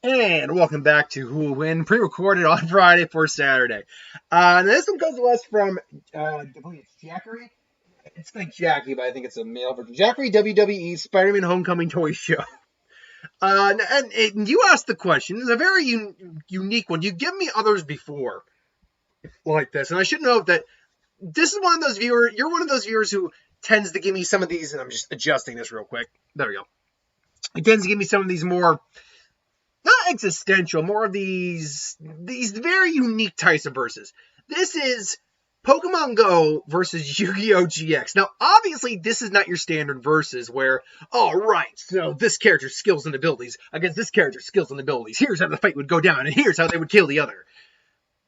And welcome back to Who Will Win, pre-recorded on Friday for Saturday. This one comes to us from, I believe it's Jackery. It's like Jackie, but I think it's a male version. Jackery WWE Spider-Man Homecoming Toy Show. And you asked the question. It's a very unique one. You've given me others before like this, and I should know that this is one of those viewers. You're one of those viewers who tends to give me some of these, and I'm just adjusting this real quick. There we go. It tends to give me some of these more, not existential, more of these very unique types of verses. This is Pokemon Go versus Yu-Gi-Oh! GX. Now, obviously, this is not your standard verses where, all right, so this character's skills and abilities against this character's skills and abilities. Here's how the fight would go down, and here's how they would kill the other.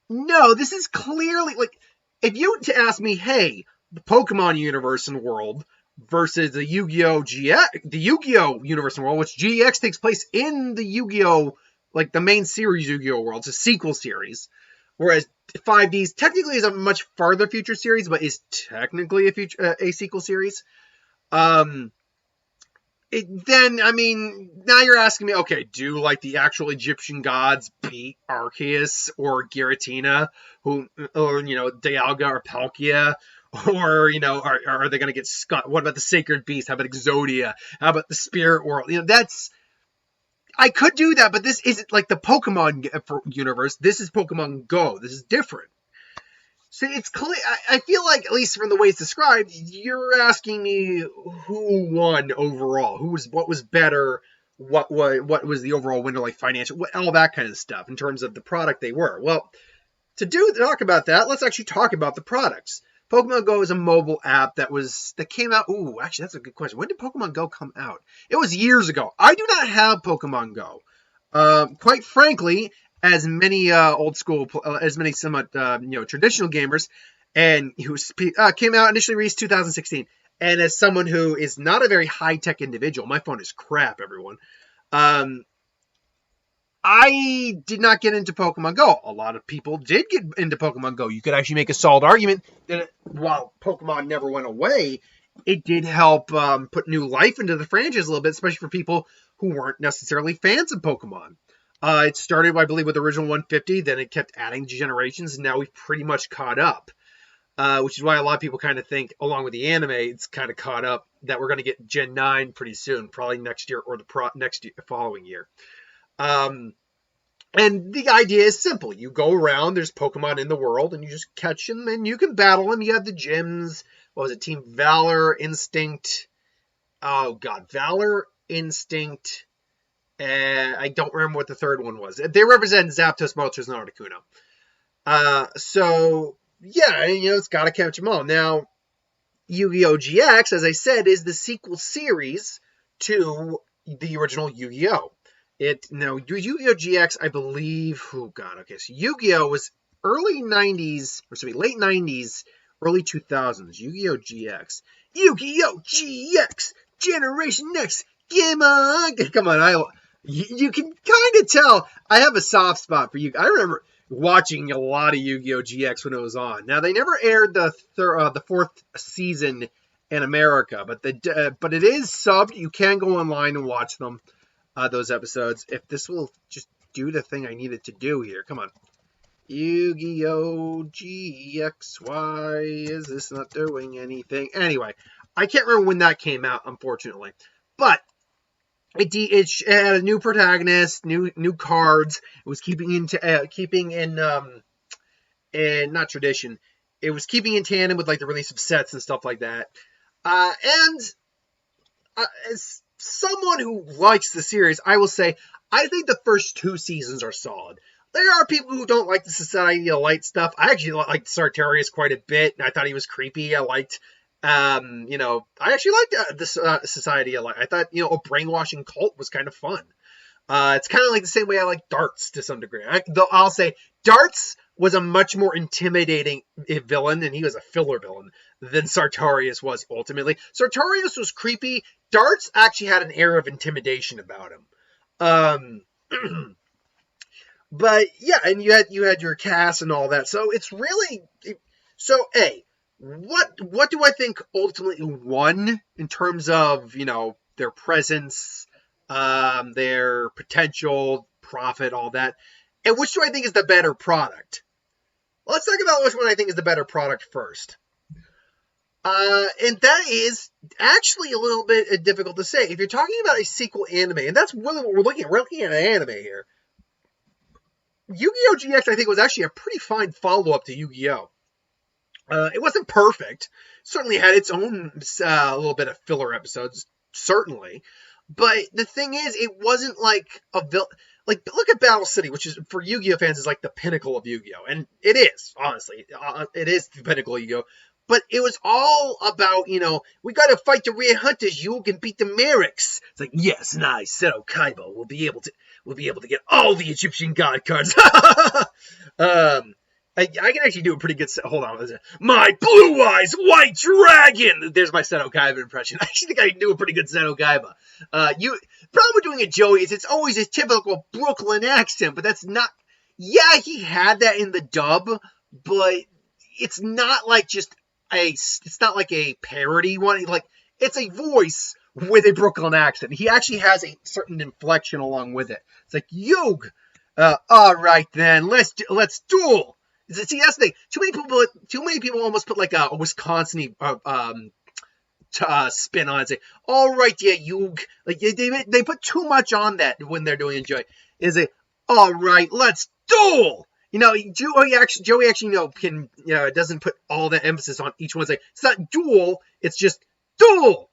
No, this is clearly, like, if you were to ask me, hey, the Pokemon universe and world versus the Yu-Gi-Oh! GX, the Yu-Gi-Oh! Universe and world, which GX takes place in the Yu-Gi-Oh! Like the main series Yu-Gi-Oh! World. It's a sequel series. Whereas 5D's technically is a much farther future series, but is technically a sequel series. Then, I mean, now you're asking me, okay, do like the actual Egyptian gods beat Arceus or Giratina, or Dialga or Palkia? Or, are they going to get Scott? What about the Sacred Beast? How about Exodia? How about the Spirit World? I could do that, but this isn't like the Pokemon universe. This is Pokemon Go. This is different. So it's clear. I feel like, at least from the way it's described, you're asking me who won overall, what was better, what was the overall winner, like financial, all that kind of stuff in terms of the product they were. Well, to talk about that, let's actually talk about the products. Pokemon Go is a mobile app that came out. Ooh, actually, that's a good question. When did Pokemon Go come out? It was years ago. I do not have Pokemon Go. Quite frankly, as many somewhat traditional gamers, and who came out initially released 2016. And as someone who is not a very high tech individual, my phone is crap, everyone. I did not get into Pokemon Go. A lot of people did get into Pokemon Go. You could actually make a solid argument that while Pokemon never went away, it did help put new life into the franchise a little bit, especially for people who weren't necessarily fans of Pokemon. It started, I believe, with the original 150, then it kept adding generations, and now we've pretty much caught up. Which is why a lot of people kind of think, along with the anime, it's kind of caught up, that we're going to get Gen 9 pretty soon, probably next year or the following year. And the idea is simple. You go around, there's Pokemon in the world, and you just catch them, and you can battle them. You have the gyms. What was it? Team Valor, Instinct. Oh, God. Valor, Instinct. I don't remember what the third one was. They represent Zapdos, Moltres, and Articuno. So, yeah, it's got to catch them all. Now, Yu-Gi-Oh! GX, as I said, is the sequel series to the original Yu-Gi-Oh! Yu-Gi-Oh! GX, I believe, so Yu-Gi-Oh! Was late 90s, early 2000s, Yu-Gi-Oh! GX. Yu-Gi-Oh! GX! Generation Next! Come on, you can kind of tell I have a soft spot for you. I remember watching a lot of Yu-Gi-Oh! GX when it was on. Now, they never aired the fourth season in America, but it is subbed. You can go online and watch them. Those episodes. If this will just do the thing I need it to do here. Come on. Yu-Gi-Oh! GX. Why is this not doing anything? Anyway, I can't remember when that came out, unfortunately. But it had a new protagonist, new cards. It was keeping in not tradition. It was keeping in tandem with like the release of sets and stuff like that. As someone who likes the series, I will say, I think the first two seasons are solid. There are people who don't like the Society of Light stuff. I actually liked Sartorius quite a bit, and I thought he was creepy. I liked, I actually liked the Society of Light. I thought, a brainwashing cult was kind of fun. It's kind of like the same way I like Darts to some degree. I'll say Darts was a much more intimidating villain, and he was a filler villain, than Sartorius was ultimately. Sartorius was creepy. Darts actually had an air of intimidation about him. But yeah, and you had your cast and all that. So it's really what do I think ultimately won in terms of their presence, their potential profit, all that. And which do I think is the better product? Well, let's talk about which one I think is the better product first. And that is actually a little bit difficult to say. If you're talking about a sequel anime, and that's really what we're looking at. We're looking at an anime here. Yu-Gi-Oh! GX, I think, was actually a pretty fine follow-up to Yu-Gi-Oh! It wasn't perfect. Certainly had its own little bit of filler episodes, certainly. But the thing is, it wasn't like like, look at Battle City, which is, for Yu-Gi-Oh! Fans, is like the pinnacle of Yu-Gi-Oh! And it is, honestly. It is the pinnacle of Yu-Gi-Oh! But it was all about, we got to fight the rare hunters. You can beat the Merrics. It's like, yes, and I, Seto Kaiba, will be able to get all the Egyptian god cards. I can actually do a pretty good. Hold on, my blue eyes white dragon. There's my Seto Kaiba impression. I actually think I can do a pretty good Seto Kaiba. Problem with doing a Joey is it's always a typical Brooklyn accent, but that's not. Yeah, he had that in the dub, but it's not like just. It's not like a parody one. Like, it's a voice with a Brooklyn accent. He actually has a certain inflection along with it. It's like, Yug, all right then, let's duel. See, that's the thing. Too many people almost put like a Wisconsin spin on it. Say, all right, yeah, Yug. Like they put too much on that when they're doing Joey. Is it all right? Let's duel. Joey actually, can, doesn't put all the emphasis on each one. It's like, it's not duel, it's just duel,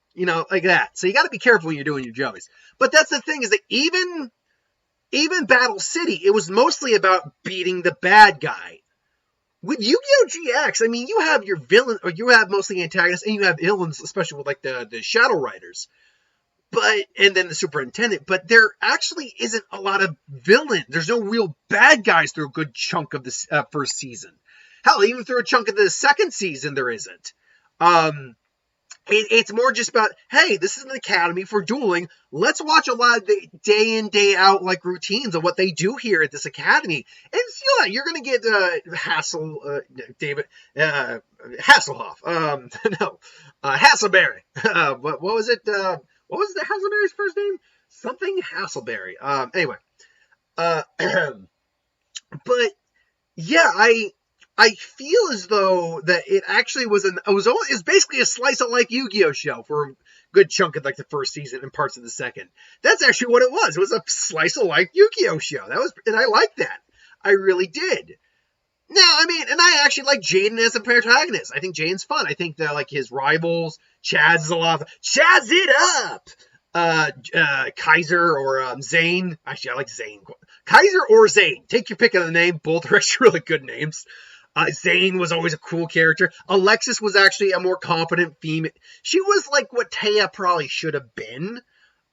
like that. So you got to be careful when you're doing your Joeys. But that's the thing, is that even Battle City, it was mostly about beating the bad guy. With Yu-Gi-Oh! GX, I mean, you have your villain, or you have mostly antagonists, and you have villains, especially with like the Shadow Riders. And then the superintendent, but there actually isn't a lot of villain. There's no real bad guys through a good chunk of this first season. Hell, even through a chunk of the second season, there isn't. It's more just about, hey, this is an academy for dueling. Let's watch a lot of the day in, day out like routines of what they do here at this academy. And you're going to get David Hasselhoff. Hasselberry. What was it? What was the Hasselberry's first name? Something Hasselberry. Anyway. But yeah, I feel as though that it actually was basically a slice of life Yu-Gi-Oh! Show for a good chunk of like the first season and parts of the second. That's actually what it was. It was a slice of life Yu-Gi-Oh! Show. And I liked that. I really did. Now, I mean, and I actually like Jaden as a protagonist. I think Jaden's fun. I think that like his rivals, Chaz is a lot of Chaz it up. Kaiser or Zane. Actually, I like Zane. Kaiser or Zane. Take your pick of the name. Both are actually really good names. Zane was always a cool character. Alexis was actually a more competent female. She was like what Taya probably should have been.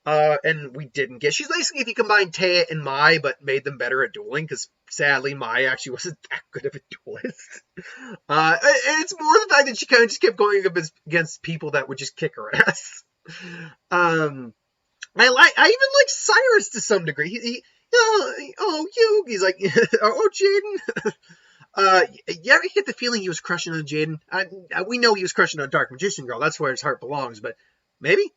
And we didn't get. She's basically if you combine Taya and Mai, but made them better at dueling, because sadly Mai actually wasn't that good of a duelist. And it's more the fact that she kind of just kept going against people that would just kick her ass. I even like Cyrus to some degree. He's like, oh Jaden. You ever get the feeling he was crushing on Jaden? We know he was crushing on Dark Magician Girl. That's where his heart belongs. But maybe.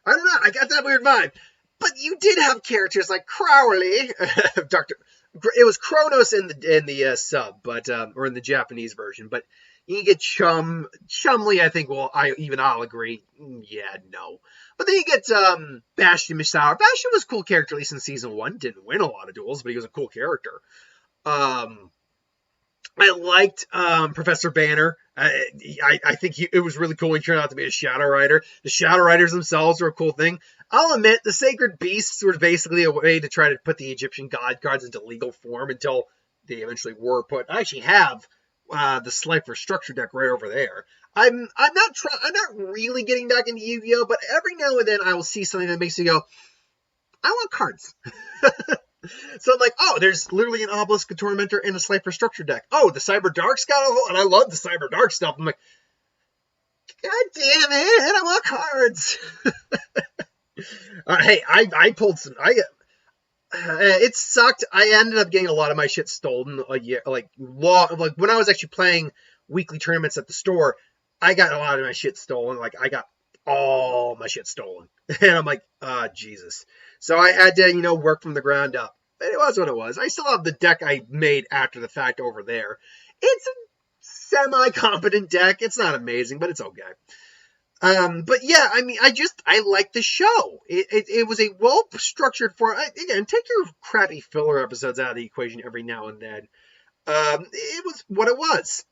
I don't know. I got that weird vibe. But you did have characters like Crowley, It was Kronos in the sub, but or in the Japanese version. But you can get Chumley. I think. Well, I'll agree. Yeah, no. But then you get Bastion Misawa. Bastion was a cool character, at least in season 1. Didn't win a lot of duels, but he was a cool character. I liked Professor Banner. I think it was really cool. He turned out to be a Shadow Rider. The Shadow Riders themselves were a cool thing. I'll admit, the Sacred Beasts were basically a way to try to put the Egyptian god cards into legal form until they eventually were put. I actually have the Slifer structure deck right over there. I'm not really getting back into Yu-Gi-Oh, but every now and then I will see something that makes me go, I want cards. So I'm like, oh, there's literally an Obelisk, a Tormentor, and a Slifer structure deck. Oh, the Cyber Dark's got a whole, and I love the Cyber Dark stuff. I'm like, God damn it, I want cards. Hey, I pulled some. It sucked. I ended up getting a lot of my shit stolen. Like when I was actually playing weekly tournaments at the store, I got a lot of my shit stolen. Like I got all my shit stolen, and I'm like, Jesus. So I had to, work from the ground up. but it was what it was. I still have the deck I made after the fact over there. It's a semi-competent deck. It's not amazing, but it's okay. But yeah, I mean, I like the show. It was a well-structured form. Again, take your crappy filler episodes out of the equation every now and then. It was what it was.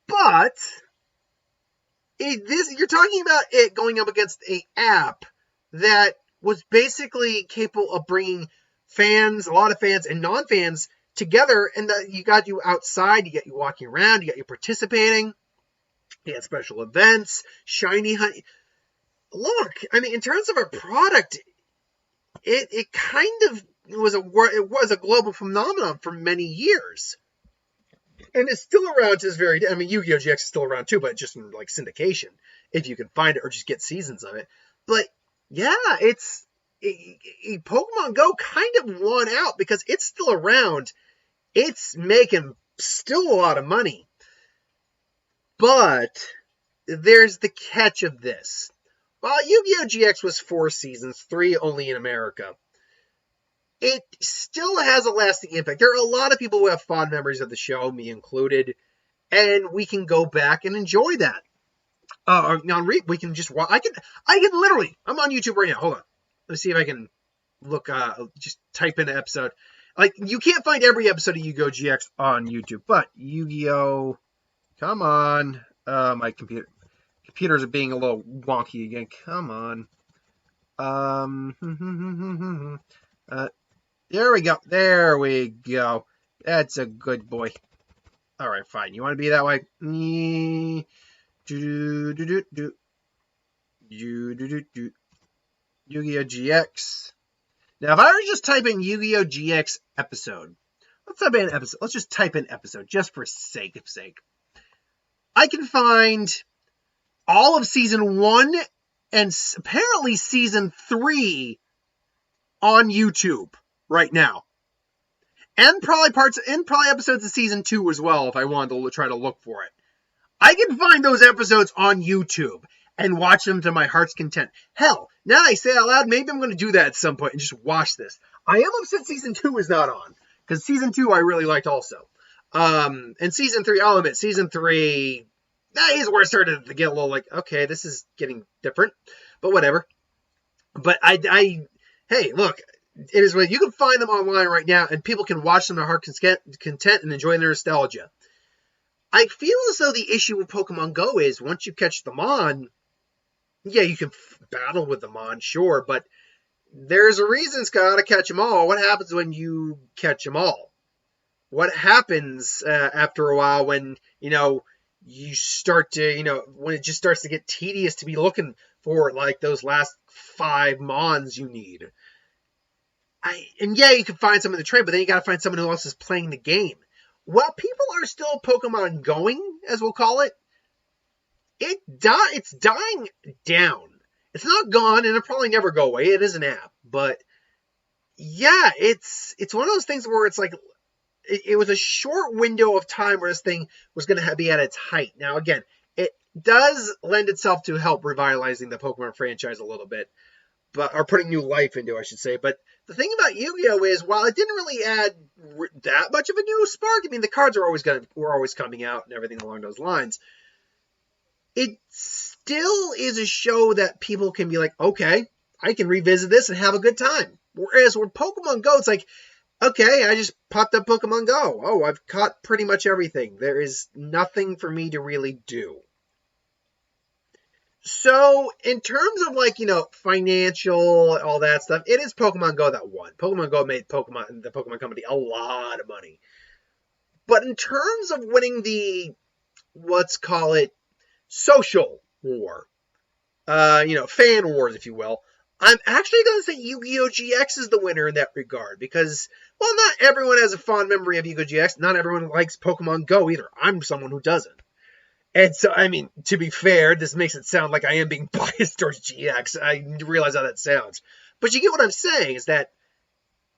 But you're talking about it going up against an app that was basically capable of bringing fans, a lot of fans and non-fans together, and that you got you outside, you got you walking around, you got you participating, you had special events, shiny honey. Look, I mean, in terms of a product, it kind of was a global phenomenon for many years. And it's still around to this very day. I mean, Yu-Gi-Oh! GX is still around too, but just in like syndication, if you can find it or just get seasons of it. But yeah, Pokemon Go kind of won out because it's still around. It's making still a lot of money. But there's the catch of this. While Yu-Gi-Oh! GX was 4 seasons, 3 only in America, it still has a lasting impact. There are a lot of people who have fond memories of the show, me included, and we can go back and enjoy that. We can just watch. I can literally. I'm on YouTube right now. Hold on. Let's see if I can look. Just type in an episode. Like, you can't find every episode of Yu-Gi-Oh! GX on YouTube, but Yu-Gi-Oh! Come on. My computers are being a little wonky again. Come on. There we go. There we go. That's a good boy. All right, fine. You want to be that way? Yu-Gi-Oh! GX. Now, if I were to just type in Yu-Gi-Oh! GX episode, let's type in episode. Let's just type in episode, just for sake of sake. I can find all of season 1 and apparently season 3 on YouTube right now. And probably episodes of season 2 as well, if I wanted to try to look for it. I can find those episodes on YouTube and watch them to my heart's content. Hell, now that I say it out loud, maybe I'm going to do that at some point and just watch this. I am upset season 2 is not on, because season 2 I really liked also. And season 3, I'll admit, season 3, that is where it started to get a little like, okay, this is getting different, but whatever. But hey, look, it is what you can find them online right now, and people can watch them to heart content and enjoy their nostalgia. I feel as though the issue with Pokemon Go is once you catch them on, yeah, you can battle with them on, sure, but there's a reason, Scott, to catch them all. What happens when you catch them all? What happens after a while when, you start to, when it just starts to get tedious to be looking for, like, those last 5 Mons you need? And yeah, you can find some in the trade, but then you got to find someone who else is playing the game. While people are still Pokemon going, as we'll call it, it's dying down. It's not gone, and it'll probably never go away. It is an app, but yeah, it's one of those things where it's like it was a short window of time where this thing was going to be at its height. Now, again, it does lend itself to help revitalizing the Pokemon franchise a little bit, or putting new life into, I should say. But the thing about Yu-Gi-Oh! Is, while it didn't really add that much of a new spark, I mean, the cards were always coming out and everything along those lines. It still is a show that people can be like, okay, I can revisit this and have a good time. Whereas with Pokemon Go, it's like, okay, I just popped up Pokemon Go. Oh, I've caught pretty much everything. There is nothing for me to really do. So, in terms of, like, financial, all that stuff, it is Pokemon Go that won. Pokemon Go made the Pokemon Company a lot of money. But in terms of winning the, let's call it, social war, fan wars, if you will, I'm actually going to say Yu-Gi-Oh! GX is the winner in that regard. Because, well, not everyone has a fond memory of Yu-Gi-Oh! GX. Not everyone likes Pokemon Go either. I'm someone who doesn't. And so, I mean, to be fair, this makes it sound like I am being biased towards GX. I realize how that sounds. But you get what I'm saying, is that,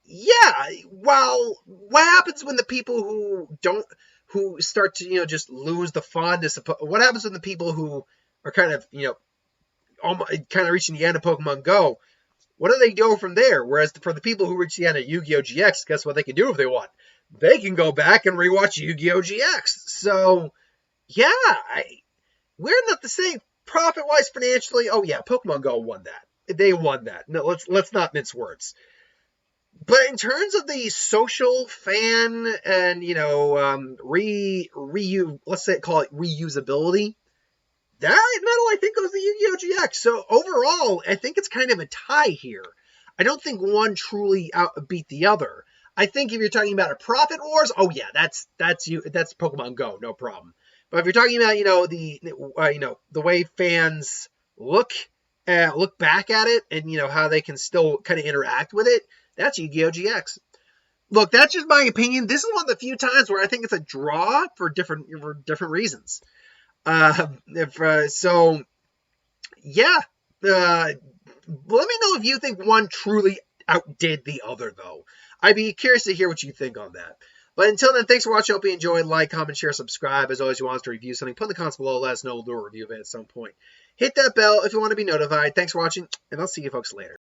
yeah, while what happens when the people who start to, just lose the fondness of, what happens when the people who are kind of, kind of reaching the end of Pokemon Go, what do they do from there? Whereas for the people who reach the end of Yu-Gi-Oh! GX, guess what they can do if they want? They can go back and rewatch Yu-Gi-Oh! GX. So, yeah, we're not the same profit-wise financially. Oh yeah, Pokemon Go won that. They won that. No, let's not mince words. But in terms of the social fan and let's say call it reusability, that medal I think goes to Yu-Gi-Oh! GX. So overall, I think it's kind of a tie here. I don't think one truly beat the other. I think if you're talking about a profit wars, oh yeah, that's Pokemon Go, no problem. But if you're talking about the way fans look back at it and how they can still kind of interact with it, that's Yu-Gi-Oh! GX. Look, that's just my opinion. This is one of the few times where I think it's a draw for different reasons. So yeah, let me know if you think one truly outdid the other, though. I'd be curious to hear what you think on that. But until then, thanks for watching. Hope you enjoyed. Like, comment, share, subscribe. As always, you want us to review something, put in the comments below. Let us know. We'll do a review of it at some point. Hit that bell if you want to be notified. Thanks for watching, and I'll see you folks later.